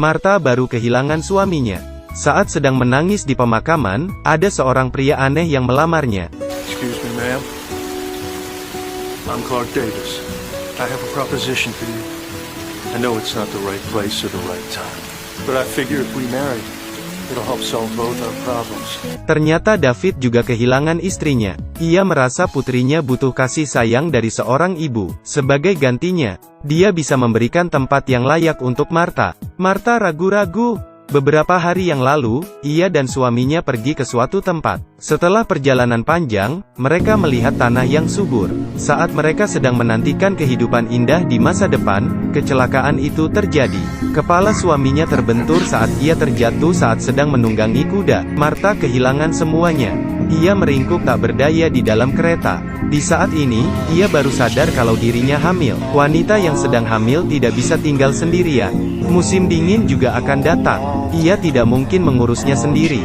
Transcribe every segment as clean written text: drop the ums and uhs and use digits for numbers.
Martha baru kehilangan suaminya. Saat sedang menangis di pemakaman, ada seorang pria aneh yang melamarnya. Excuse me, ma'am. I'm Clark Davis. I have a proposition for you. I know it's not the right place or the right time, but I figure if we marry, it'll help solve both our problems. Ternyata David juga kehilangan istrinya. Ia merasa putrinya butuh kasih sayang dari seorang ibu. Sebagai gantinya, dia bisa memberikan tempat yang layak untuk Martha. Martha ragu-ragu. Beberapa hari yang lalu, ia dan suaminya pergi ke suatu tempat. Setelah perjalanan panjang, mereka melihat tanah yang subur. Saat mereka sedang menantikan kehidupan indah di masa depan, kecelakaan itu terjadi. Kepala suaminya terbentur saat ia terjatuh saat sedang menunggangi kuda. Martha kehilangan semuanya. Ia meringkuk tak berdaya di dalam kereta. Di saat ini, ia baru sadar kalau dirinya hamil. Wanita yang sedang hamil tidak bisa tinggal sendirian. Musim dingin juga akan datang. Ia tidak mungkin mengurusnya sendiri.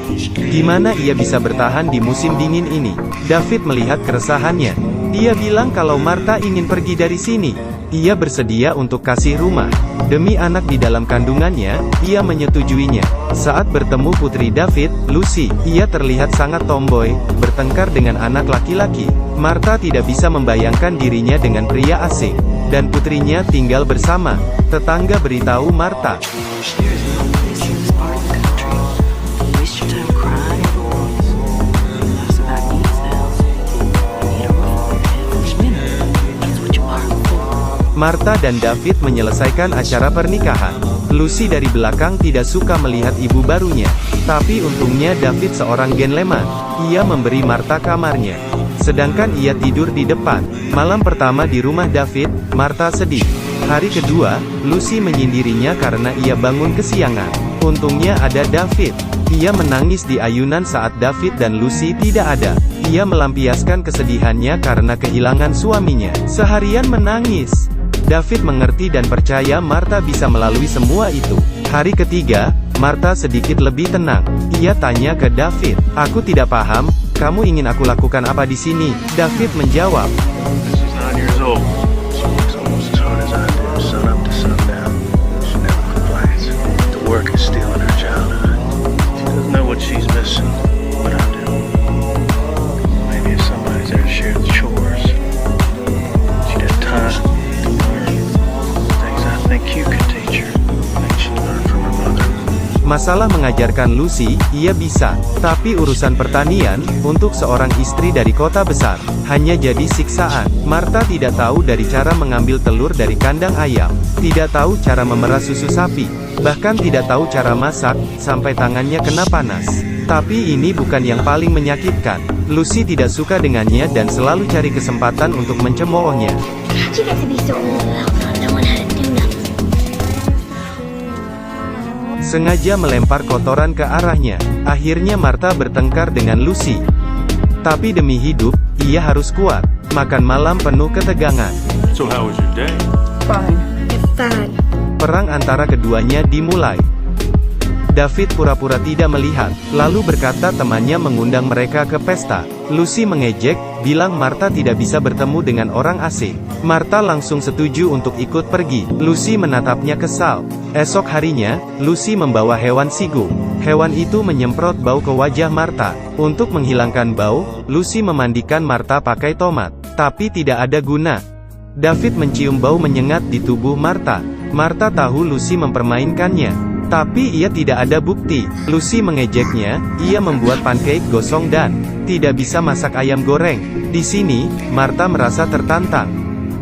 Gimana ia bisa bertahan di musim dingin ini? David melihat keresahannya. Dia bilang kalau Martha ingin pergi dari sini. Ia bersedia untuk kasih rumah. Demi anak di dalam kandungannya, ia menyetujuinya. Saat bertemu putri David, Lucy, ia terlihat sangat tomboy, bertengkar dengan anak laki-laki. Martha tidak bisa membayangkan dirinya dengan pria asing. Dan putrinya tinggal bersama. Tetangga beritahu Martha. Martha dan David menyelesaikan acara pernikahan. Lucy dari belakang tidak suka melihat ibu barunya. Tapi untungnya David seorang gentleman. Ia memberi Martha kamarnya. Sedangkan ia tidur di depan. Malam pertama di rumah David, Martha sedih. Hari kedua, Lucy menyindirinya karena ia bangun kesiangan. Untungnya ada David. Ia menangis di ayunan saat David dan Lucy tidak ada. Ia melampiaskan kesedihannya karena kehilangan suaminya. Seharian menangis. David mengerti dan percaya Martha bisa melalui semua itu. Hari ketiga, Martha sedikit lebih tenang. Ia tanya ke David, "Aku tidak paham, kamu ingin aku lakukan apa di sini?" David menjawab, This is 9 years old. She works almost as hard as I do, sun up to sundown. She never complains. The work is stealing her childhood. She doesn't know what she's missing, but I do. Maybe if somebody's there to share the chores, she'd have time to learn things I think you could teach her. I think she'd learn from her mother. masalah mengajarkan Lucy, ia bisa. Tapi urusan pertanian, untuk seorang istri dari kota besar, hanya jadi siksaan. Martha tidak tahu dari cara mengambil telur dari kandang ayam. Tidak tahu cara memerah susu sapi. Bahkan tidak tahu cara masak, sampai tangannya kena panas. Tapi ini bukan yang paling menyakitkan. Lucy tidak suka dengannya dan selalu cari kesempatan untuk mencemoohnya. How'd you get to be so old without knowing how to do nothing? Sengaja melempar kotoran ke arahnya. Akhirnya Martha bertengkar dengan Lucy. Tapi demi hidup, ia harus kuat. Makan malam penuh ketegangan. So how was your day? Fine. Fine. Perang antara keduanya dimulai. David pura-pura tidak melihat, lalu berkata temannya mengundang mereka ke pesta. Lucy mengejek, bilang Martha tidak bisa bertemu dengan orang asing. Martha langsung setuju untuk ikut pergi. Lucy menatapnya kesal. Esok harinya, Lucy membawa hewan sigu. Hewan itu menyemprot bau ke wajah Martha. Untuk menghilangkan bau, Lucy memandikan Martha pakai tomat. Tapi tidak ada guna. David mencium bau menyengat di tubuh Martha. Martha tahu Lucy mempermainkannya. Tapi ia tidak ada bukti. Lucy mengejeknya, ia membuat pancake gosong dan tidak bisa masak ayam goreng. Di sini, Martha merasa tertantang.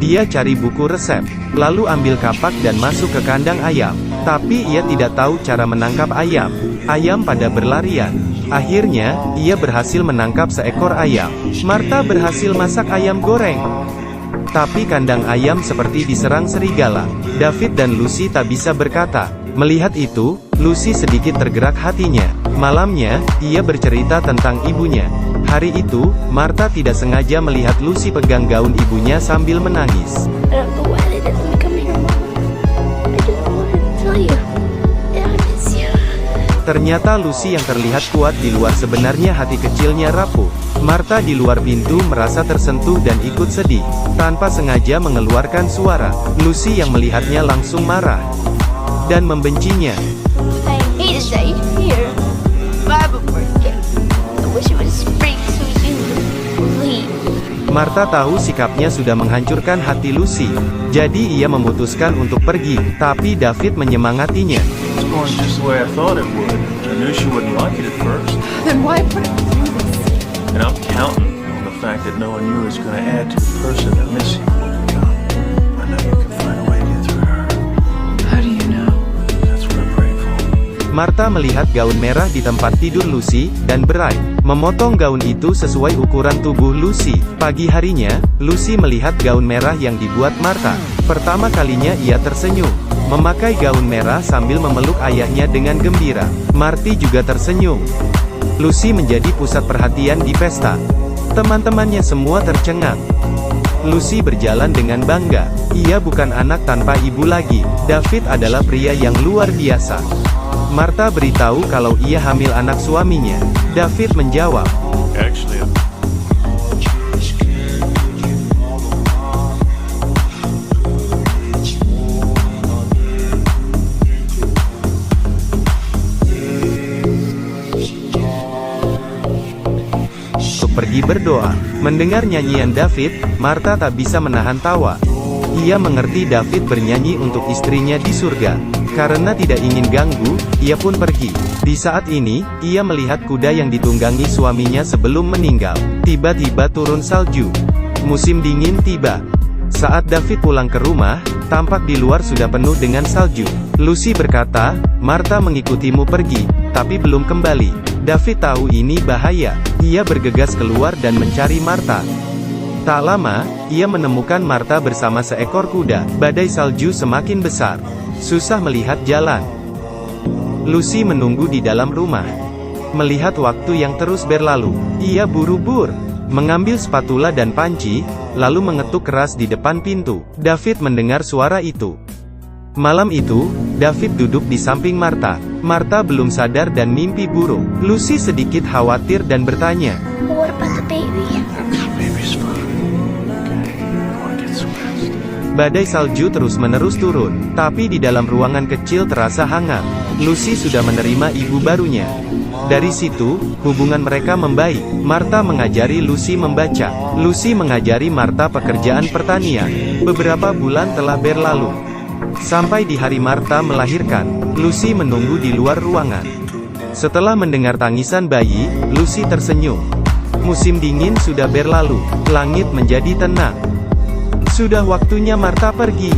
Dia cari buku resep, lalu ambil kapak dan masuk ke kandang ayam. Tapi ia tidak tahu cara menangkap ayam. Ayam pada berlarian. Akhirnya, ia berhasil menangkap seekor ayam. Martha berhasil masak ayam goreng. Tapi kandang ayam seperti diserang serigala. David dan Lucy tak bisa berkata. Melihat itu, Lucy sedikit tergerak hatinya. Malamnya, ia bercerita tentang ibunya. Hari itu, Martha tidak sengaja melihat Lucy pegang gaun ibunya sambil menangis. I don't know why they didn't come here, Mama. I just wanted to tell you that I miss you. Ternyata Lucy yang terlihat kuat di luar sebenarnya hati kecilnya rapuh. Martha di luar pintu merasa tersentuh dan ikut sedih. Tanpa sengaja mengeluarkan suara. Lucy yang melihatnya langsung marah dan membencinya. that you're here. Bible working. I wish it would spring so you would leave. Martha tahu sikapnya sudah menghancurkan hati Lucy. Jadi ia memutuskan untuk pergi, tapi David menyemangatinya. It's going just the way I thought it would. I knew she wouldn't like it at first. Then why put it through this? And I'm counting on the fact that knowing you is going to add to the person that Missy will become. I know you can find a way to get through her. How do you know? That's what I'm praying for. Martha melihat gaun merah di tempat tidur Lucy, dan berai, memotong gaun itu sesuai ukuran tubuh Lucy. Pagi harinya, Lucy melihat gaun merah yang dibuat Martha. Pertama kalinya ia tersenyum. Memakai gaun merah sambil memeluk ayahnya dengan gembira. Marty juga tersenyum. Lucy menjadi pusat perhatian di pesta. Teman-temannya semua tercengang. Lucy berjalan dengan bangga. Ia bukan anak tanpa ibu lagi. David adalah pria yang luar biasa. Martha beritahu kalau ia hamil anak suaminya. David menjawab, Actually, untuk pergi berdoa. Mendengar nyanyian David, Martha tak bisa menahan tawa. Ia mengerti David bernyanyi untuk istrinya di surga. Karena tidak ingin ganggu, ia pun pergi. Di saat ini, ia melihat kuda yang ditunggangi suaminya sebelum meninggal. Tiba-tiba turun salju. Musim dingin tiba. Saat David pulang ke rumah, tampak di luar sudah penuh dengan salju. Lucy berkata, Martha mengikutimu pergi, tapi belum kembali. David tahu ini bahaya. Ia bergegas keluar dan mencari Martha. Tak lama, ia menemukan Martha bersama seekor kuda. Badai salju semakin besar. Susah melihat jalan. Lucy menunggu di dalam rumah. Melihat waktu yang terus berlalu, ia buru-buru mengambil spatula dan panci, lalu mengetuk keras di depan pintu. David mendengar suara itu. Malam itu, David duduk di samping Martha. Martha belum sadar dan mimpi buruk. Lucy sedikit khawatir dan bertanya, What about the baby? baby's fine. Okay, I want to get some rest. badai salju terus-menerus turun, tapi di dalam ruangan kecil terasa hangat. Lucy sudah menerima ibu barunya. Dari situ, hubungan mereka membaik. Martha mengajari Lucy membaca. Lucy mengajari Martha pekerjaan pertanian. Beberapa bulan telah berlalu. Sampai di hari Martha melahirkan, Lucy menunggu di luar ruangan. Setelah mendengar tangisan bayi, Lucy tersenyum. Musim dingin sudah berlalu, langit menjadi tenang. Sudah waktunya Martha pergi.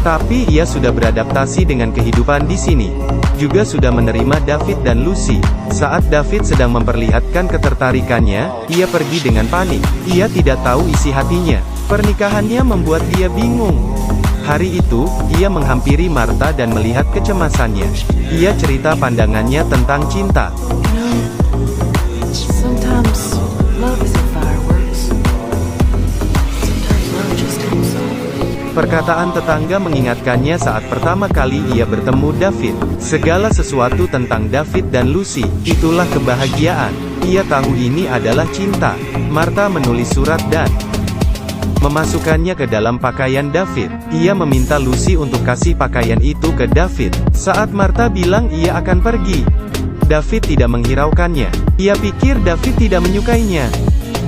Tapi ia sudah beradaptasi dengan kehidupan di sini. Juga sudah menerima David dan Lucy. Saat David sedang memperlihatkan ketertarikannya, ia pergi dengan panik. Ia tidak tahu isi hatinya. Pernikahannya membuat dia bingung. Hari itu, ia menghampiri Martha dan melihat kecemasannya. Ia cerita pandangannya tentang cinta. Sometimes love isn't fireworks. Sometimes love just comes softly. Perkataan tetangga mengingatkannya saat pertama kali ia bertemu David. Segala sesuatu tentang David dan Lucy, itulah kebahagiaan. Ia tahu ini adalah cinta. Martha menulis surat dan memasukkannya ke dalam pakaian David. Ia meminta Lucy untuk kasih pakaian itu ke David. Saat Martha bilang ia akan pergi, David tidak menghiraukannya. Ia pikir David tidak menyukainya.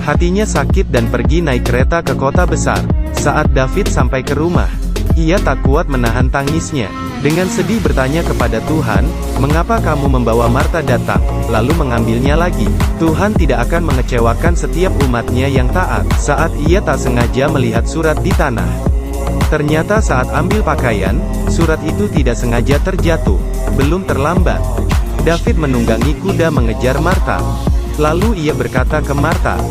Hatinya sakit dan pergi naik kereta ke kota besar. Saat David sampai ke rumah, ia tak kuat menahan tangisnya. Dengan sedih bertanya kepada Tuhan, "Mengapa kamu membawa Martha datang, lalu mengambilnya lagi?" Tuhan tidak akan mengecewakan setiap umatnya yang taat. Saat ia tak sengaja melihat surat di tanah, ternyata saat ambil pakaian, surat itu tidak sengaja terjatuh. Belum terlambat. David menunggangi kuda mengejar Martha. Lalu ia berkata ke Martha,